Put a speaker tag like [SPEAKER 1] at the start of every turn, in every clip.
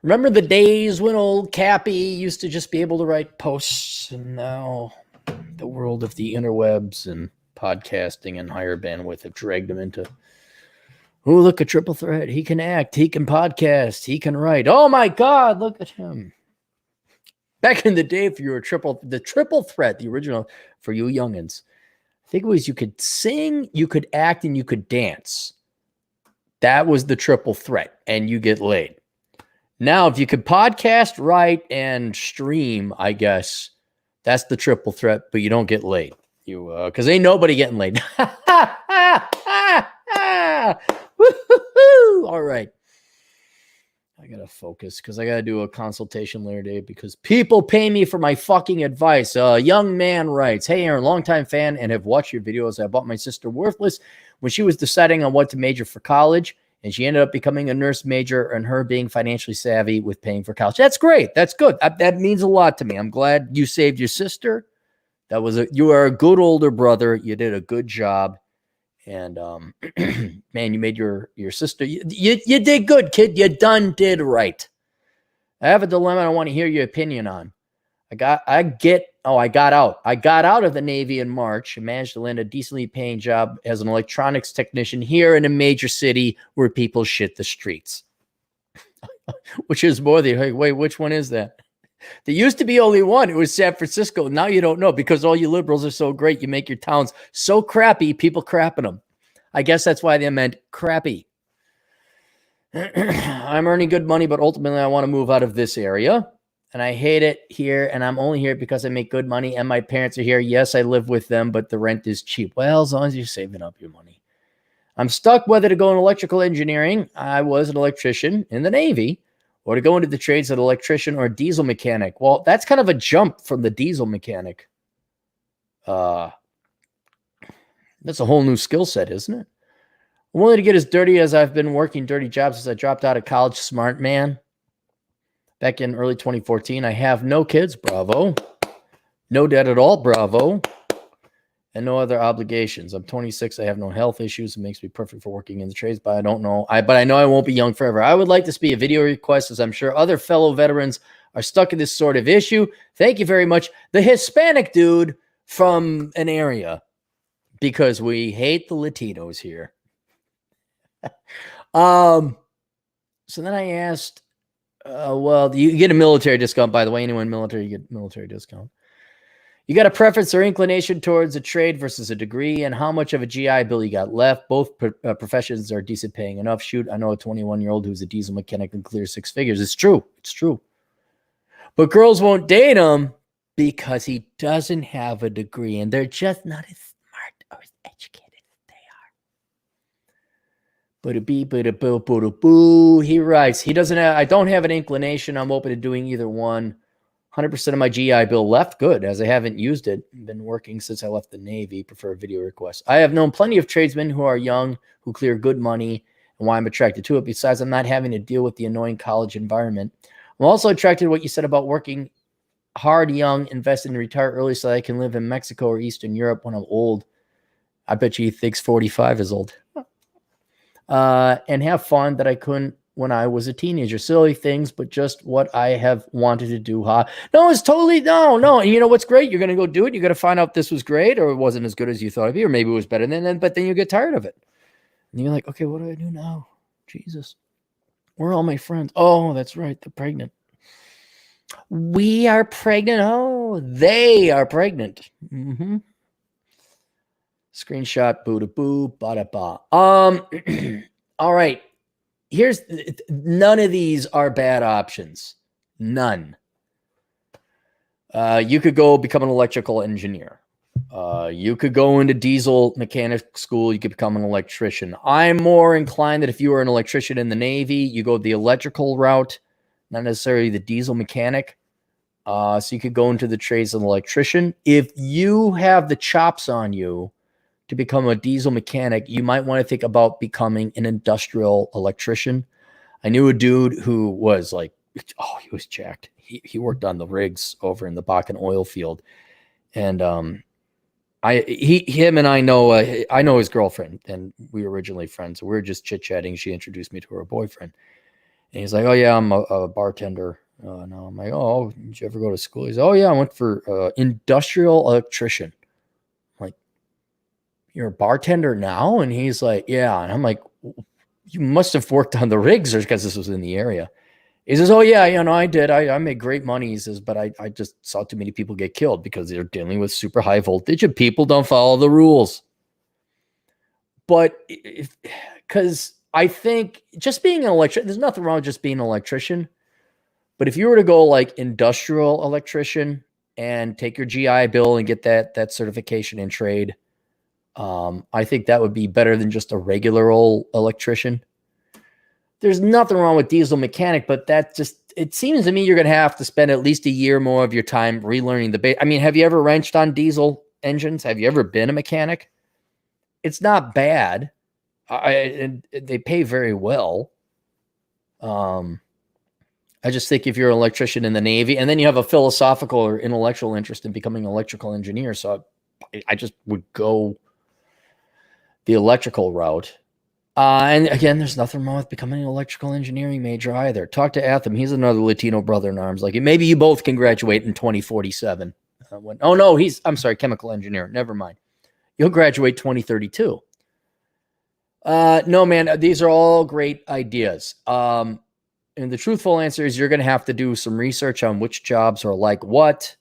[SPEAKER 1] Remember the days when old Cappy used to just be able to write posts, and now the world of the interwebs and podcasting and higher bandwidth have dragged him into, oh, look, a triple threat. He can act, he can podcast, he can write. Oh my God, look at him. Back in the day, if you were the triple threat, the original for you youngins, I think it was you could sing, you could act, and you could dance. That was the triple threat, and you get laid. Now, if you could podcast, write, and stream, I guess that's the triple threat, but you don't get laid. Because ain't nobody getting laid. All right. I got to focus because I got to do a consultation later today because people pay me for my fucking advice. A young man writes, hey, Aaron, longtime fan and have watched your videos. I bought my sister Worthless when she was deciding on what to major for college, and she ended up becoming a nurse major and her being financially savvy with paying for college. That's great. That's good. That means a lot to me. I'm glad you saved your sister. You are a good older brother. You did a good job. And man, you made your sister. You did good, kid. You did right. I have a dilemma I want to hear your opinion on. I got out. I got out of the Navy in March and managed to land a decently paying job as an electronics technician here in a major city where people shit the streets. Which is more the wait, which one is that? There used to be only one. It was San Francisco. Now you don't know because all you liberals are so great. You make your towns so crappy, people crap in them. I guess that's why they meant crappy. I'm earning good money, but ultimately I want to move out of this area. And I hate it here. And I'm only here because I make good money and my parents are here. Yes, I live with them, but the rent is cheap. Well, as long as you're saving up your money. I'm stuck whether to go in electrical engineering. I was an electrician in the Navy. Or to go into the trades of an electrician or a diesel mechanic. Well, that's kind of a jump from the diesel mechanic. That's a whole new skill set, isn't it? I'm willing to get as dirty as I've been working dirty jobs since I dropped out of college. Smart man. Back in early 2014, I have no kids. Bravo. No debt at all. Bravo. And no other obligations. I'm 26. I have no health issues. It makes me perfect for working in the trades, but I don't know. But I know I won't be young forever. I would like this to be a video request, as I'm sure other fellow veterans are stuck in this sort of issue. Thank you very much. The Hispanic dude from an area, because we hate the Latinos here. So then I asked, well, you get a military discount, by the way. Anyone military, you get military discount. You got a preference or inclination towards a trade versus a degree, and how much of a GI Bill you got left. Both professions are decent paying enough. Shoot, I know a 21-year-old who's a diesel mechanic and clears 6 figures. It's true. It's true. But girls won't date him because he doesn't have a degree, and they're just not as smart or as educated as they are. Boo. He writes, he doesn't have, I don't have an inclination. I'm open to doing either one. 100% of my GI Bill left. Good, as I haven't used it. Been working since I left the Navy. Prefer video requests. I have known plenty of tradesmen who are young, who clear good money, and why I'm attracted to it. Besides, I'm not having to deal with the annoying college environment. I'm also attracted to what you said about working hard, young, invest and retire early so that I can live in Mexico or Eastern Europe when I'm old. I bet you he thinks 45 is old. And have fun that I couldn't when I was a teenager. Silly things, but just what I have wanted to do. No, it's totally, no. And you know what's great? You're going to go do it. You're going to find out if this was great or it wasn't as good as you thought it'd be, or maybe it was better than then, but then you get tired of it. And you're like, okay, what do I do now? Jesus. Where are all my friends? Oh, that's right. They're pregnant. We are pregnant. Oh, they are pregnant. Mm-hmm. Screenshot, boo-da-boo, ba-da-ba. All right. None of these are bad options. None. You could go become an electrical engineer. You could go into diesel mechanic school. You could become an electrician. I'm more inclined that if you were an electrician in the Navy, you go the electrical route, not necessarily the diesel mechanic. So you could go into the trades of an electrician. If you have the chops on you to become a diesel mechanic, you might want to think about becoming an industrial electrician. I knew a dude who was like, oh, he was jacked. He worked on the rigs over in the Bakken oil field. And him and I know his girlfriend, and we were originally friends. So we were just chit-chatting. She introduced me to her boyfriend. And he's like, oh, yeah, I'm a bartender. No, I'm like, oh, did you ever go to school? He's like, oh, yeah, I went for industrial electrician. I'm like, you're a bartender now? And he's like, yeah. And I'm like, you must have worked on the rigs, or because this was in the area. He says, oh, yeah, I did. I made great money. He says, but I just saw too many people get killed because they're dealing with super high voltage and people don't follow the rules. But because I think just being an electrician, there's nothing wrong with just being an electrician. But if you were to go like industrial electrician and take your GI Bill and get that certification in trade, I think that would be better than just a regular old electrician. There's nothing wrong with diesel mechanic, but it seems to me you're going to have to spend at least a year more of your time relearning the base. I mean, have you ever wrenched on diesel engines? Have you ever been a mechanic? It's not bad. And they pay very well. I just think if you're an electrician in the Navy and then you have a philosophical or intellectual interest in becoming an electrical engineer, so I just would go the electrical route. And again, there's nothing wrong with becoming an electrical engineering major either. Talk to Atham. He's another Latino brother in arms. Like maybe you both can graduate in 2047. I'm sorry, chemical engineer. Never mind. You'll graduate 2032. No, man, these are all great ideas. And the truthful answer is you're going to have to do some research on which jobs are like what,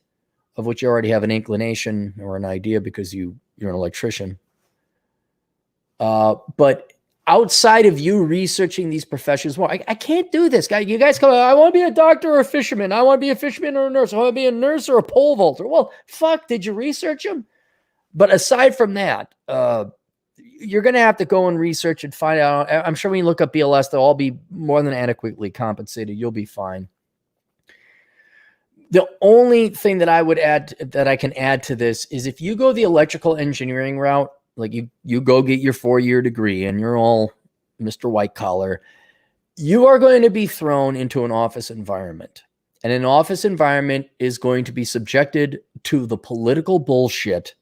[SPEAKER 1] of which you already have an inclination or an idea because you're an electrician. But outside of you researching these professions, well, I can't do this, guy. You guys come, I want to be a doctor or a fisherman. I want to be a fisherman or a nurse. I want to be a nurse or a pole vaulter. Well, fuck, did you research them? But aside from that, you're going to have to go and research and find out. I'm sure when you look up BLS, they'll all be more than adequately compensated. You'll be fine. The only thing that I can add to this is if you go the electrical engineering route, like you go get your 4-year degree and you're all Mr. White Collar, you are going to be thrown into an office environment. And an office environment is going to be subjected to the political bullshit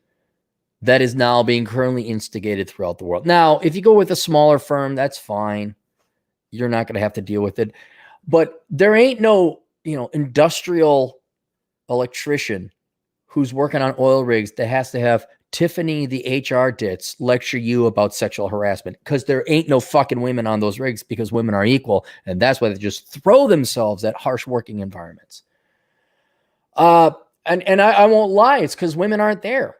[SPEAKER 1] that is now being currently instigated throughout the world. Now, if you go with a smaller firm, that's fine. You're not going to have to deal with it. But there ain't no, industrial electrician who's working on oil rigs that has to have Tiffany, the HR ditz, lecture you about sexual harassment because there ain't no fucking women on those rigs because women are equal. And that's why they just throw themselves at harsh working environments. And I won't lie. It's because women aren't there.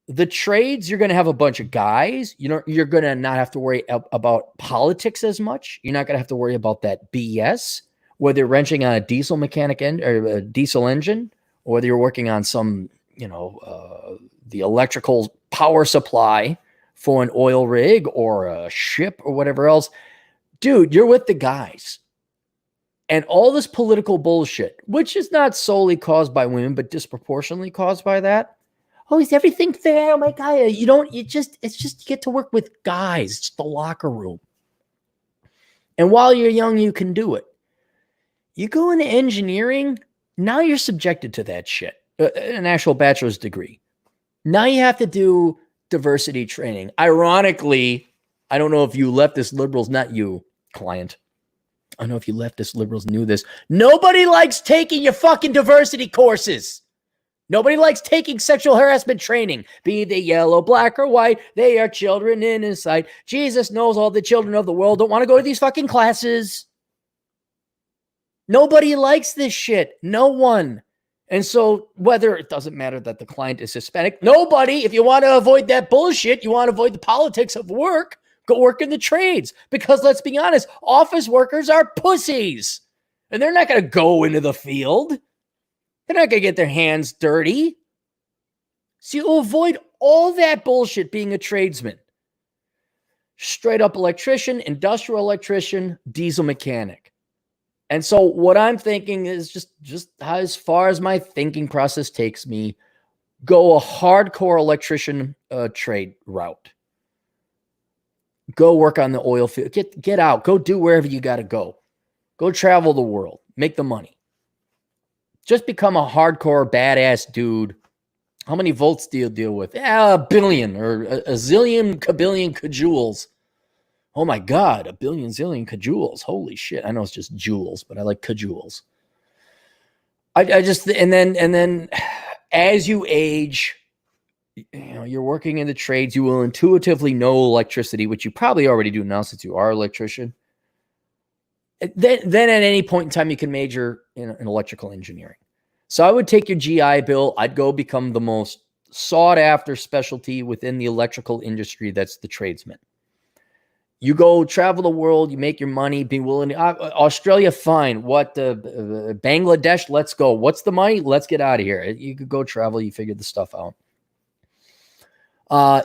[SPEAKER 1] The trades, you're going to have a bunch of guys. You're going to not have to worry about politics as much. You're not going to have to worry about that BS, whether you're wrenching on a diesel mechanic end or a diesel engine, or whether you're working on some, the electrical power supply for an oil rig or a ship or whatever else. Dude, you're with the guys. And all this political bullshit, which is not solely caused by women, but disproportionately caused by that. Oh, is everything fair? Oh my God. It's just you get to work with guys. It's the locker room. And while you're young, you can do it. You go into engineering, now you're subjected to that shit. An actual bachelor's degree. Now you have to do diversity training. Ironically, I don't know if you leftist liberals, not you, client. I don't know if you leftist liberals knew this. Nobody likes taking your fucking diversity courses. Nobody likes taking sexual harassment training. Be they yellow, black, or white, they are children in his sight. Jesus knows all the children of the world don't want to go to these fucking classes. Nobody likes this shit. No one. And so whether it doesn't matter that the client is Hispanic, nobody, if you want to avoid that bullshit, you want to avoid the politics of work, go work in the trades. Because let's be honest, office workers are pussies. And they're not going to go into the field. They're not going to get their hands dirty. So you avoid all that bullshit being a tradesman. Straight up electrician, industrial electrician, diesel mechanic. And so what I'm thinking is just as far as my thinking process takes me, go a hardcore electrician trade route. Go work on the oil field. Get out. Go do wherever you got to go. Go travel the world. Make the money. Just become a hardcore badass dude. How many volts do you deal with? A billion or a zillion, kabillion, kajoules. Oh my God, a billion zillion cajoules. Holy shit. I know it's just jewels, but I like cajoules. I just, and then as you age, you're working in the trades, you will intuitively know electricity, which you probably already do now since you are an electrician. Then at any point in time, you can major in electrical engineering. So I would take your GI Bill. I'd go become the most sought after specialty within the electrical industry. That's the tradesman. You go travel the world, you make your money, be willing to, Australia, fine. What, Bangladesh, let's go. What's the money? Let's get out of here. You could go travel, you figure the stuff out.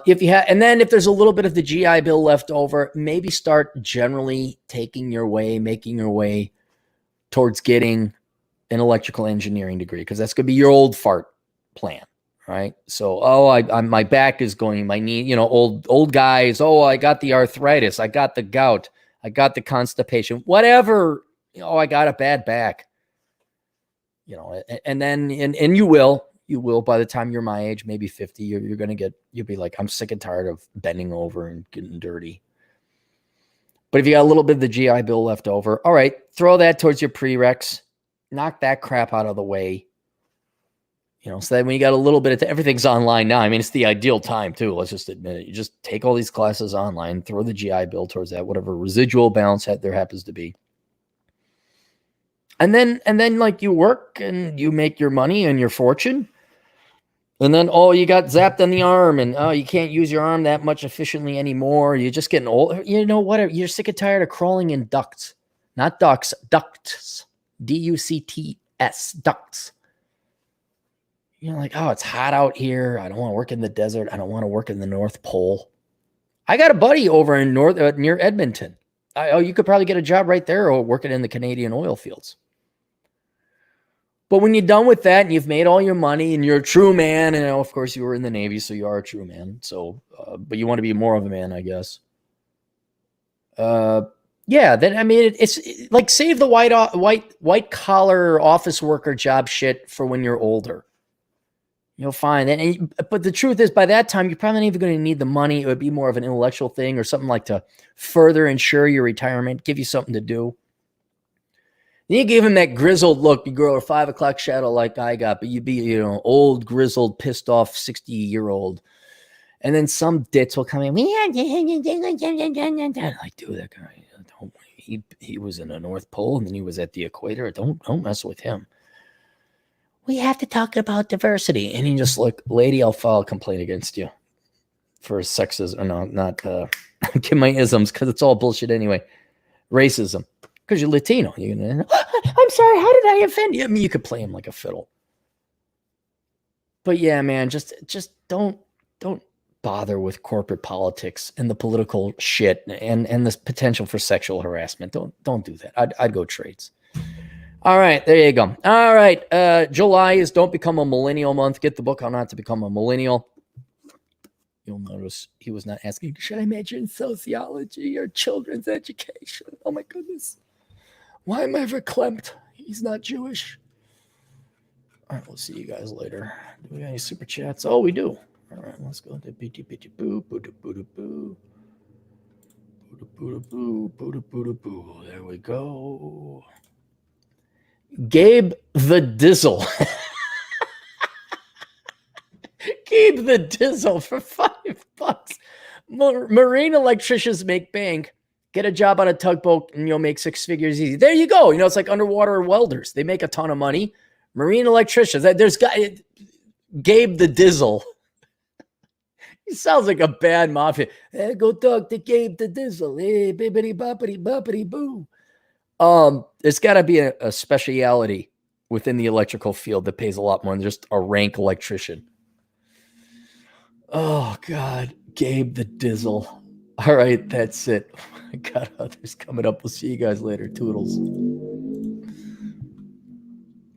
[SPEAKER 1] If you have, and then if there's a little bit of the GI Bill left over, maybe start generally making your way towards getting an electrical engineering degree, because that's going to be your old fart plan, right? So, my back is going, my knee, old guys. Oh, I got the arthritis, I got the gout, I got the constipation, whatever. I got a bad back. And then you will by the time you're my age, maybe 50, you're gonna you'll be like, I'm sick and tired of bending over and getting dirty. But if you got a little bit of the GI Bill left over, all right, throw that towards your prereqs, knock that crap out of the way. So that when you got a little bit of everything's online now. I mean, it's the ideal time too. Let's just admit it. You just take all these classes online, throw the GI Bill towards that, whatever residual balance there happens to be. And then like you work and you make your money and your fortune. And then, you got zapped on the arm, and you can't use your arm that much efficiently anymore. You're just getting old. Whatever. You're sick and tired of crawling in ducts, not ducks, ducts, ducts, ducts. You're like, it's hot out here. I don't want to work in the desert. I don't want to work in the North Pole. I got a buddy over in near Edmonton. You could probably get a job right there, or working in the Canadian oil fields. But when you're done with that and you've made all your money and you're a true man, and of course you were in the Navy, so you are a true man. So, but you want to be more of a man, I guess. Then I mean, it's like save the white collar office worker job shit for when you're older. You'll find, but the truth is, by that time, you're probably not even going to need the money. It would be more of an intellectual thing or something like to further ensure your retirement, give you something to do. Then you give him that grizzled look. You grow a 5 o'clock shadow like I got, but you be, old, grizzled, pissed off 60-year-old. And then some ditz will come in. Like, dude, that guy, he was in the North Pole and then he was at the equator. Don't mess with him. We have to talk about diversity. And he just like, lady, I'll file a complaint against you for sexism. Or no, not get my isms, because it's all bullshit anyway. Racism. Because you're Latino. I'm sorry, how did I offend you? I mean, you could play him like a fiddle. But yeah, man, just don't bother with corporate politics and the political shit and this potential for sexual harassment. Don't do that. I'd go trades. All right, there you go. All right, July is Don't Become a Millennial month. Get the book How Not to Become a Millennial. You'll notice he was not asking, should I major in sociology or children's education? Oh my goodness. Why am I verklempt? He's not Jewish. All right, we'll see you guys later. Do we got any super chats? Oh, we do. All right, let's go to boo. There we go. Gabe the Dizzle. Gabe the Dizzle for $5. Marine electricians make bank. Get a job on a tugboat and you'll make 6 figures easy. There you go. It's like underwater welders. They make a ton of money. Marine electricians. There's Gabe the Dizzle. He sounds like a bad mafia. Hey, go talk to Gabe the Dizzle. Hey, bibbity boppity boppity boo. There's got to be a speciality within the electrical field that pays a lot more than just a rank electrician. Oh, God. Gabe the Dizzle. All right, that's it. I got others coming up. We'll see you guys later. Toodles.